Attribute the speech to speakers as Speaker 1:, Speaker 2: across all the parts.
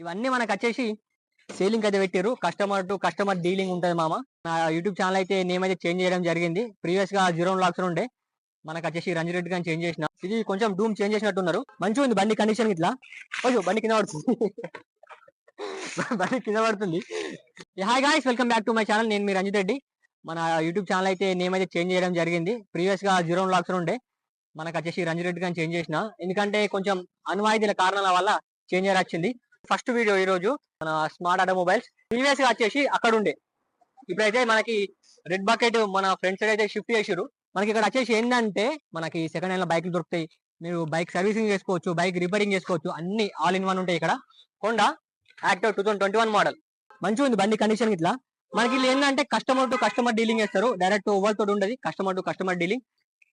Speaker 1: ఇవన్నీ మనకచ్చేసి సేలింగ్‌కయితే పెట్టిర్రు. Customer to customer dealing ఉంటది మామ. నా యూట్యూబ్ ఛానెల్ అయితే నేమ్ అయితే చేంజ్ చేయడం జరిగింది. ప్రీవియస్‌గా జీరోన్ వ్లాగ్స్ ఉండే. మనకచ్చేసి రంజిత్ రెడ్డి గారిని చేంజ్ చేసిన. ఇది కొంచెం డూమ్ చేంజ్ చేసినట్టున్నారు. మంచిగుంది బండి కండిషన్ ఇట్లా. అయ్యో! బండి కింద పడుతుంది. బండి కింద పడుతుంది. Hi guys welcome back to my channel. నేను మీ రంజిత్ రెడ్డి. మన యూట్యూబ్ ఛానెల్ అయితే నేమ్ అయితే చేంజ్ చేయడం జరిగింది. ప్రీవియస్‌గా జీరోన్ వ్లాగ్స్ ఉండే. మనకచ్చేసి రంజిత్ రెడ్డి గారిని చేంజ్ చేసిన. ఎందుకంటే కొంచెం అనివాయితీల కారణాల వల్ల చేంజ్ చేయాల్సింది. ఫస్ట్ వీడియో ఈరోజు మన స్మార్ట్ ఆటోమొబైల్స్. ప్రీవియస్ గా వచ్చేసి అక్కడ ఉండే. ఇప్పుడైతే మనకి రెడ్ బకెట్ మన ఫ్రెండ్స్ అయితే షిఫ్ట్ చేసిరు. మనకి ఇక్కడ వచ్చేసి ఏంటంటే మనకి సెకండ్ హ్యాండ్ బైక్లు దొరుకుతాయి. మీరు బైక్ సర్వీసింగ్ చేసుకోవచ్చు, బైక్ రిపేరింగ్ చేసుకోవచ్చు, అన్ని ఆల్ ఇన్ వన్ ఉంటాయి ఇక్కడ. Honda active 2021 model. మంచిగా ఉంది బండి కండిషన్ ఇట్లా. మనకి ಇಲ್ಲಿ ఏంటంటే కస్టమర్ టు కస్టమర్ డీలింగ్ చేస్తారు. డైరెక్ట్ ఓవర్ తోటి ఉండదు, కస్టమర్ టు కస్టమర్ డీలింగ్.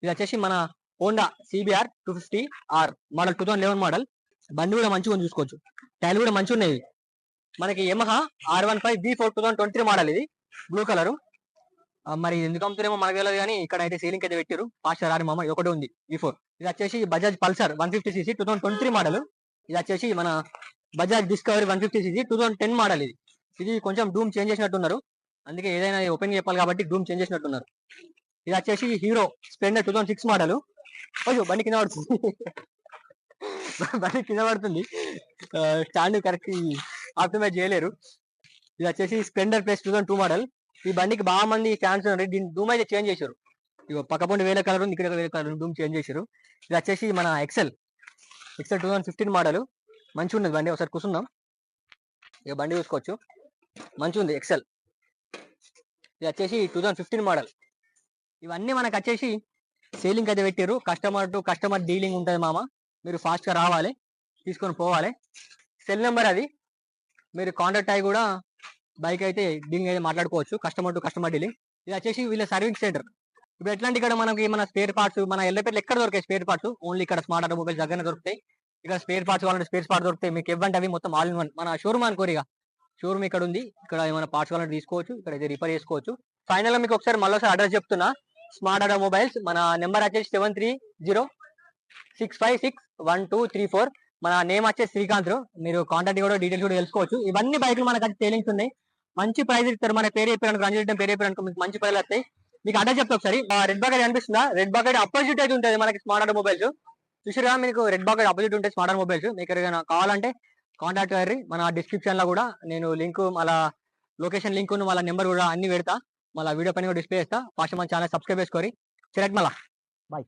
Speaker 1: ఇది వచ్చేసి మన Honda CBR 250R model 2011 model. బండి కూడా మంచిగా చూసుకోవచ్చు. టైర్లు కూడా మంచిగా ఉన్నాయి. మనకి యమహా R15 V4 2023 మోడల్. ఇది బ్లూ కలర్. మరి ఎందుకు అమ్ముతారేమో మనకు తెలియదు కానీ ఇక్కడ అయితే సీలింగ్ అయితే పెట్టారు. ఫాస్ట్ రాని మామ ఒకటి ఉంది V4. ఇది వచ్చేసి బజాజ్ పల్సర్ 150cc 2023 మోడల్. ఇది వచ్చేసి మన బజాజ్ డిస్కవరీ 150cc 2010 మోడల్. ఇది కొంచెం డూమ్ చేంజ్ చేసినట్టున్నారు. అందుకే ఏదైనా ఓపెన్ చెప్పాలి కాబట్టి డూమ్ చేంజ్ చేసినట్టున్నారు. ఇది వచ్చేసి హీరో స్ప్లెండర్ 2006 మోడల్. అయ్యో బండి కింద పడుతుంది. బండి కింద పడుతుంది. స్టాండ్ కరెక్ట్ ఆప్టిమైజ్ చేయలేరు. ఇది వచ్చేసి స్ప్లెండర్ ప్లస్ 2002 మోడల్. ఈ బండికి బాగా మంది ఫ్యాన్స్ ఉన్నారు. దీని డూమ్ అయితే చేంజ్ చేశారు. ఇక పక్కపొండి వేరే కలర్ ఉంది, ఇక్కడ వేరే కలర్ డూమ్ చేంజ్ చేశారు. ఇది వచ్చేసి మన ఎక్సెల్ 2015 మోడల్. మంచిగా ఉన్నది బండి. ఒకసారి కూర్చుందాం. ఇక బండి చూసుకోవచ్చు, మంచిగా ఉంది ఎక్సెల్. ఇది వచ్చేసి 2015 మోడల్. ఇవన్నీ మనకు వచ్చేసి సేలింగ్ అయితే పెట్టారు. కస్టమర్ టు కస్టమర్ డీలింగ్ ఉంటుంది మామ. మీరు ఫాస్ట్గా రావాలి, తీసుకొని పోవాలి. సెల్ నెంబర్ అది. మీరు కాంటాక్ట్ అయ్యి కూడా బైక్ అయితే డీలింగ్ అయితే మాట్లాడుకోవచ్చు. Customer to customer dealing. ఇది వచ్చేసి వీళ్ళ సర్వీస్ సెంటర్. ఇప్పుడు ఎట్లాంటి ఇక్కడ మనకి మన స్పేర్ పార్ట్స్ మన ఎల్లపేటలో ఎక్కడ దొరికాయి స్పేర్ పార్ట్స్? ఓన్లీ ఇక్కడ స్మార్ట్ ఆటోమొబైల్స్ దగ్గరనే దొరుకుతాయి. ఇక్కడ స్పేర్ పార్ట్స్ కావాలంటే స్పేర్ పార్ట్స్ దొరుకుతాయి. మీకు ఇవ్వండి అవి మొత్తం ఆల్ ఇన్ వన్. మన షోరూమ్ అనుకోరిగా షోరూమ్ ఇక్కడ ఉంది. ఇక్కడ ఏమైనా పార్ట్స్ కావాలంటే తీసుకోవచ్చు, ఇక్కడ అయితే రిపేర్ చేసుకోవచ్చు. ఫైనల్ గా మీకు ఒకసారి మళ్ళీ అడ్రస్ చెప్తున్నా. Smart automobiles. మన నెంబర్ వచ్చేసి 7306561234. మన నేమ్ వచ్చేసి శ్రీకాంత్. మీరు కాంటాక్ట్ కూడా డీటెయిల్స్ కూడా తెలుసుకోవచ్చు. ఇవన్నీ బైక్లు మనకు అయితే సేలింగ్స్ ఉన్నాయి. మంచి ప్రైస్ ఇస్తారు. మన పేరు చెప్పారు రంజిత్ పేరు చెప్పారు మీకు మంచి ప్రైస్ వస్తాయి. మీకు అడ్రస్ చెప్తా ఒకసారి. రెడ్ బకెట్ కనిపిస్తుందా? రెడ్ బకెట్ అపోజిట్ అయితే ఉంటుంది మనకి స్మార్ట్ ఆటోమొబైల్స్. చూసారా మీకు రెడ్ బకెట్ అపోజిట్ ఉంటాయి స్మార్ట్ ఆటోమొబైల్స్. మీకు ఏదైనా కావాలంటే కాంటాక్ట్ అయ్యి మన డిస్క్రిప్షన్ లో కూడా నేను లింక్ మళ్ళీ లొకేషన్ లింక్ మళ్ళీ నెంబర్ కూడా అన్ని పెడతా. మళ్ళీ వీడియో పైన కూడా డిస్ప్లే చేస్తా. ఫస్ట్ మన ఛానల్ సబ్స్క్రైబ్ చేసుకోరి. మళ్ళా బాయ్.